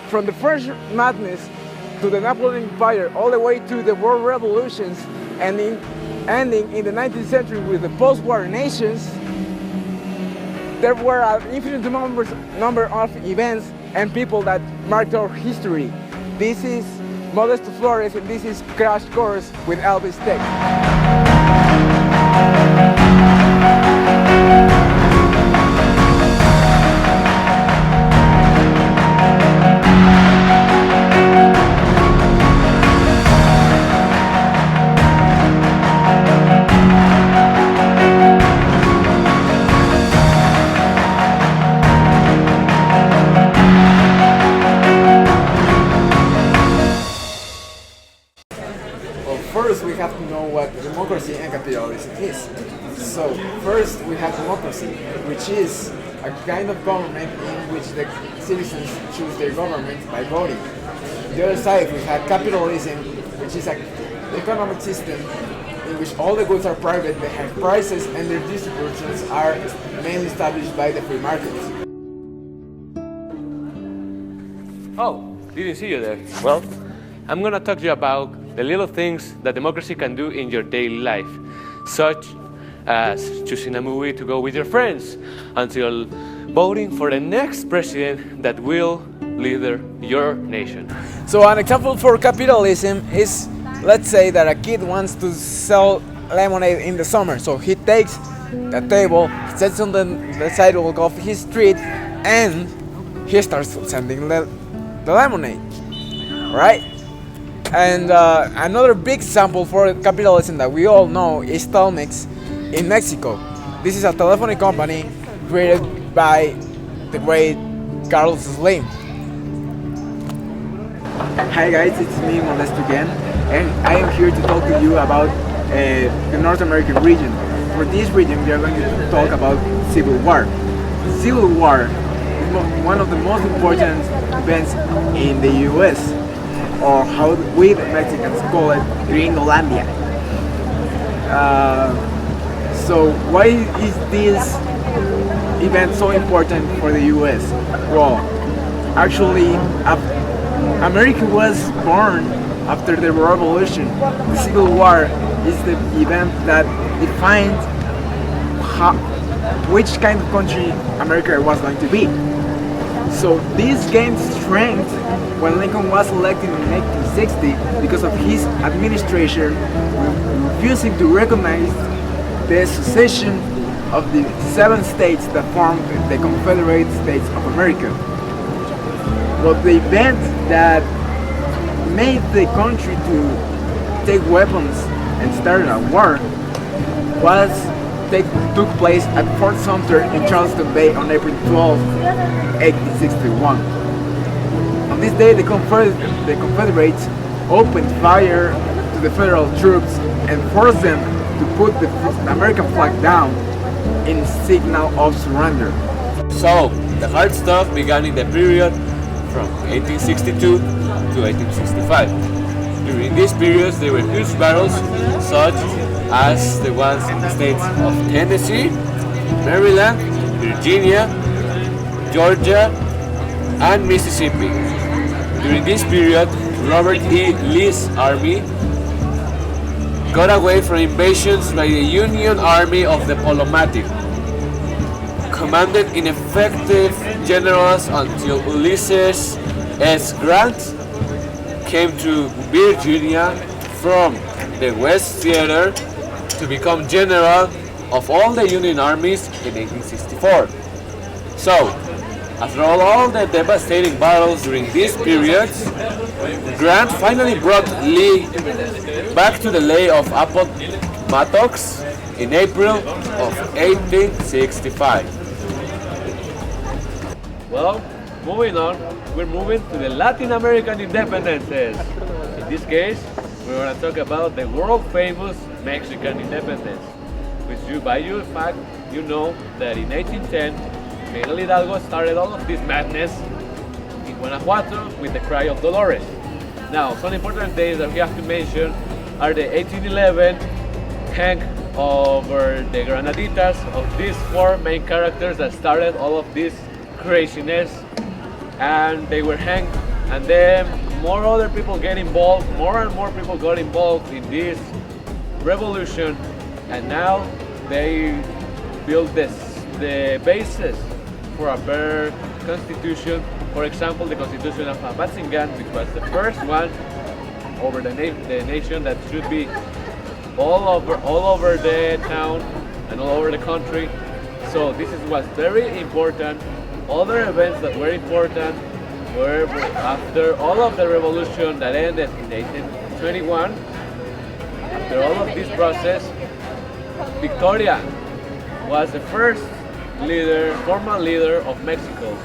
from the French madness to the Napoleonic Empire, all the way to the world revolutions, and ending in the 19th century with the post-war nations, there were an infinite number of events and people that marked our history. This is Modesto Flores, and this is Crash Course with Elvis Tec. First, we have to know what democracy and capitalism is. So, first we have democracy, which is a kind of government in which the citizens choose their government by voting. On the other side, we have capitalism, which is an economic system in which all the goods are private, they have prices, and their distributions are mainly established by the free market. Oh, didn't see you there. Well, I'm gonna talk to you about the little things that democracy can do in your daily life, such as choosing a movie to go with your friends, until voting for the next president that will lead your nation. So an example for capitalism is, let's say that a kid wants to sell lemonade in the summer, so he takes the table, sets on the sidewalk of his street, and he starts selling the lemonade, right? And another big example for capitalism that we all know is Telmex in Mexico. This is a telephony company created by the great Carlos Slim. Hi guys, it's me, Modesto again, and I am here to talk to you about the North American region. For this region, we are going to talk about Civil War. Civil War is one of the most important events in the U.S., or how we the Mexicans call it, Gringolandia. So why is this event so important for the US? Well, actually, America was born after the Revolution. The Civil War is the event that defined which kind of country America was going to be. So this gained strength when Lincoln was elected in 1860 because of his administration refusing to recognize the secession of the 7 states that formed the Confederate States of America. But the event that made the country to take weapons and start a war took place at Fort Sumter in Charleston Bay on April 12, 1861. On this day, the Confederates opened fire to the Federal troops and forced them to put the American flag down in signal of surrender. So, the hard stuff began in the period from 1862 to 1865. During these periods, there were huge battles such as the ones in the states of Tennessee, Maryland, Virginia, Georgia, and Mississippi. During this period, Robert E. Lee's army got away from invasions by the Union Army of the Potomac, commanded ineffective generals until Ulysses S. Grant came to Virginia from the West Theater to become general of all the Union armies in 1864. So, after all the devastating battles during these periods, Grant finally brought Lee back to the Lake of Appomattox in April of 1865. Well, moving on, we're moving to the Latin American independences. In this case, we're going to talk about the world-famous Mexican independence, which by your fact, you know that in 1810, Miguel Hidalgo started all of this madness in Guanajuato with the Cry of Dolores. Now, some important days that we have to mention are the 1811 hang over the Granaditas of these 4 main characters that started all of this craziness, and they were hanged And then more other people get involved, more and more people got involved in this revolution, and now they build the basis for a better constitution. For example, the constitution of Amatzingan, which was the first one over the nation that should be all over the town and all over the country. So this was very important. Other events that were important were after all of the revolution that ended in 1821. After all of this process, Victoria was the first formal leader of Mexico.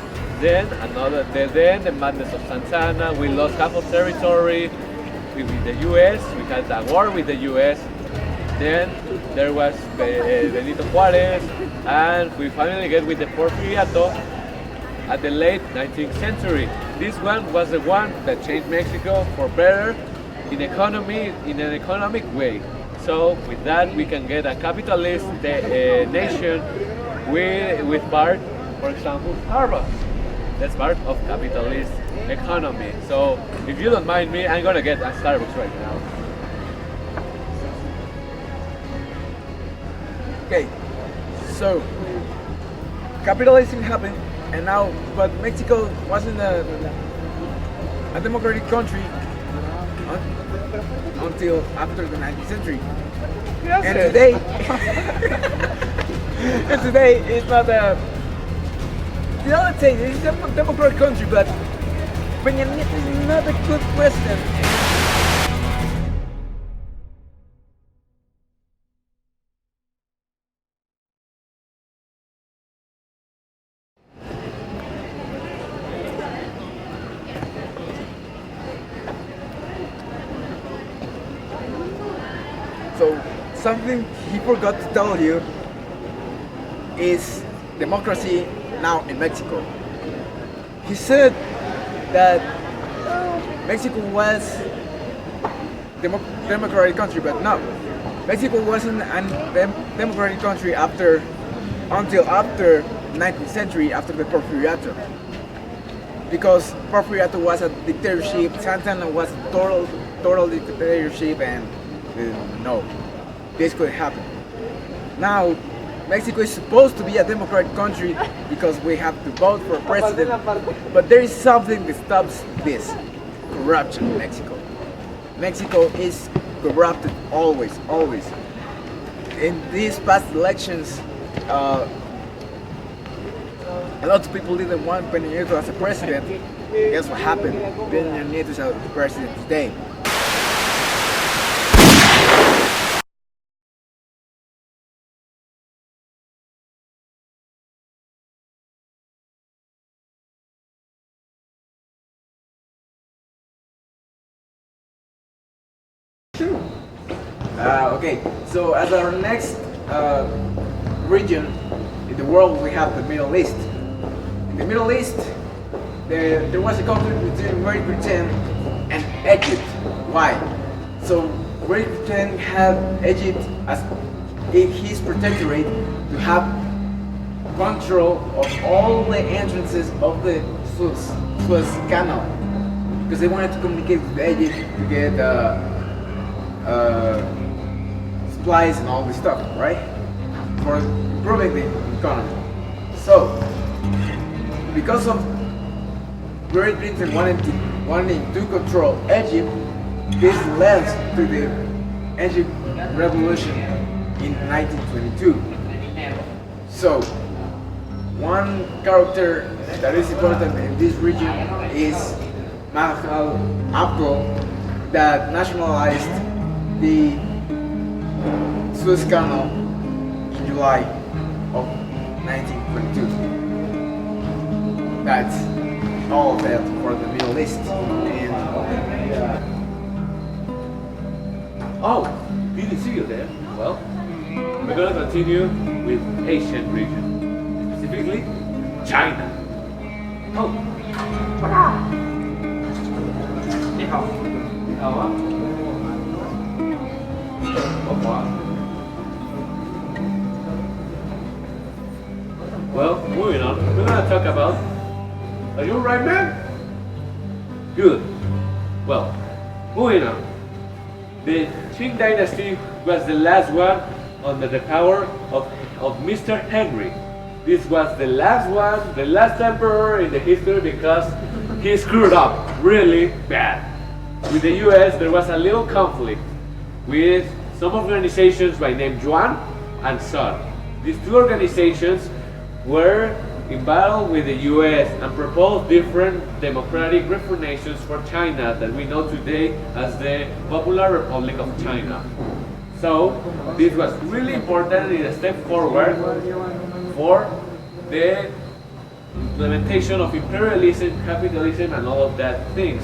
Then the madness of Santa Anna. We lost half of territory with the U.S. We had a war with the U.S. Then there was Benito Juarez, and we finally get with the Porfiriato at the late 19th century. This one was the one that changed Mexico for better in an economic way. So with that, we can get a capitalist nation with part, for example, Starbucks. That's part of capitalist economy. So if you don't mind me, I'm gonna get a Starbucks right now. Okay, so capitalism happened, and now, but Mexico wasn't a democratic country until after the 19th century. And today, it's not a. Let's say it's a democratic country, but Peña Nieto is not a good president. So something he forgot to tell you is democracy now in Mexico. He said that Mexico was democratic country, but no, Mexico wasn't a democratic country until after 19th century, after the Porfiriato. Because Porfiriato was a dictatorship, Santa Anna was a total dictatorship, and no, this could happen. Now, Mexico is supposed to be a democratic country because we have to vote for a president, but there is something that stops this: corruption in Mexico. Mexico is corrupted always. In these past elections, a lot of people didn't want Peña Nieto as a president. Guess what happened? Peña Nieto is a president today. Okay, so as our next region in the world, we have the Middle East. In the Middle East, there was a conflict between Great Britain and Egypt. Why? So Great Britain had Egypt as his protectorate to have control of all the entrances of the Suez Canal, because they wanted to communicate with Egypt to get supplies and all this stuff, right? For improving the economy. So, because of Great Britain wanting to control Egypt, this led to the Egypt Revolution in 1922. So, one character that is important in this region is Mahal Abdul, that nationalized the Suez Canal in July of 1922. That's all of that for the Middle East. And oh, didn't see you there. Well, we're gonna continue with Asian region, specifically China. Oh. 你好。你好啊。Well, moving on, we're gonna talk about. Are you alright, man? Good. Well, moving on. The Qing dynasty was the last one under the power of Mr. Henry. This was the last one, the last emperor in the history because he screwed up really bad. With the US, there was a little conflict with some organizations by name Juan and Son. These two organizations were in battle with the US and proposed different democratic reformations for China that we know today as the Popular Republic of China. So this was really important in a step forward for the implementation of imperialism, capitalism, and all of that things.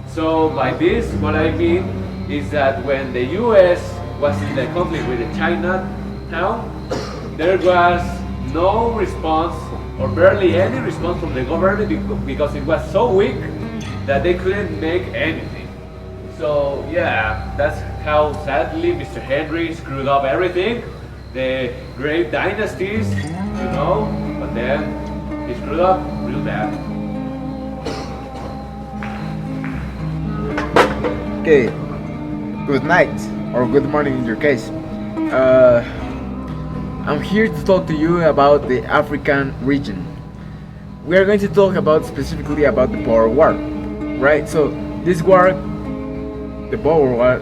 So by this, what I mean is that when the US was in the conflict with the Chinatown, there was no response or barely any response from the government because it was so weak that they couldn't make anything. So yeah, that's how sadly Mr. Henry screwed up everything. The great dynasties, you know, but then he screwed up real bad. Okay, good night, or good morning in your case. I'm here to talk to you about the African region. We are going to talk about specifically about the Boer War, right? So this war, the Boer War,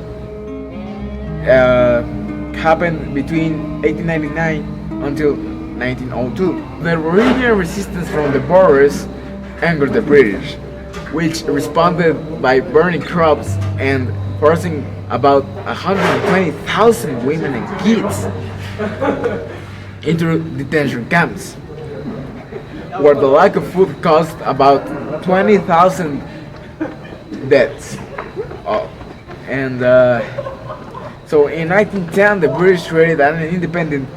happened between 1899 until 1902. The European resistance from the Boers angered the British, which responded by burning crops and forcing about 120,000 women and kids into detention camps, where the lack of food caused about 20,000 deaths. So in 1910, the British created an independent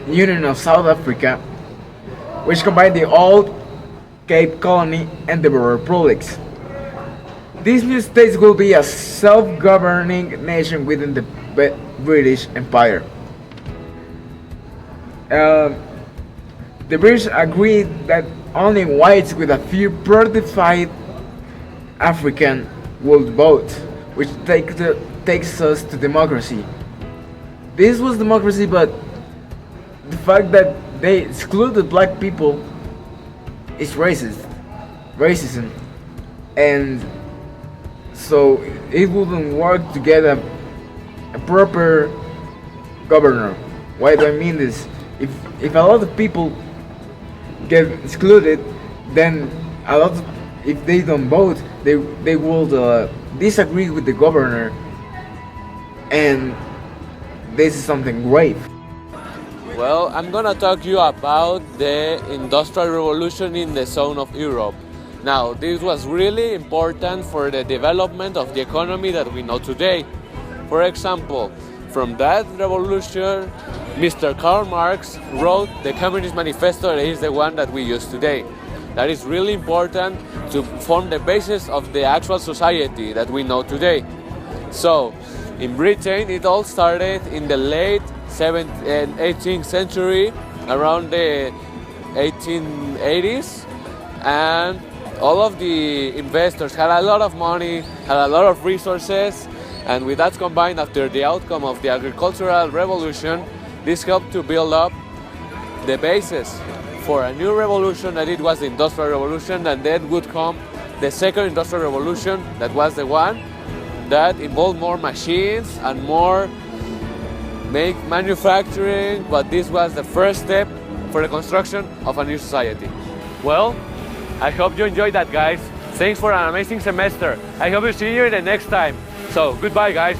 Union of South Africa, which combined the old Cape Colony and the Boer Republics. These new states will be a self-governing nation within the British Empire. The British agreed that only whites with a few prototype African would vote, which takes us to democracy. This was democracy, but the fact that they excluded black people is racism, and so it wouldn't work to get a proper governor. Why do I mean this? If a lot of people get excluded, then if they don't vote, they will disagree with the governor, and this is something grave. Well, I'm gonna talk to you about the Industrial Revolution in the zone of Europe. Now, this was really important for the development of the economy that we know today. For example, from that revolution, Mr. Karl Marx wrote the Communist Manifesto that is the one that we use today. That is really important to form the basis of the actual society that we know today. So, in Britain, it all started in the late 17th and 18th century, around the 1880s, and all of the investors had a lot of money, had a lot of resources, and with that combined after the outcome of the agricultural revolution, this helped to build up the basis for a new revolution, that it was the Industrial Revolution, and then would come the Second Industrial Revolution, that was the one that involved more machines and more manufacturing, but this was the first step for the construction of a new society. Well, I hope you enjoyed that, guys. Thanks for an amazing semester. I hope to see you the next time. So, goodbye, guys.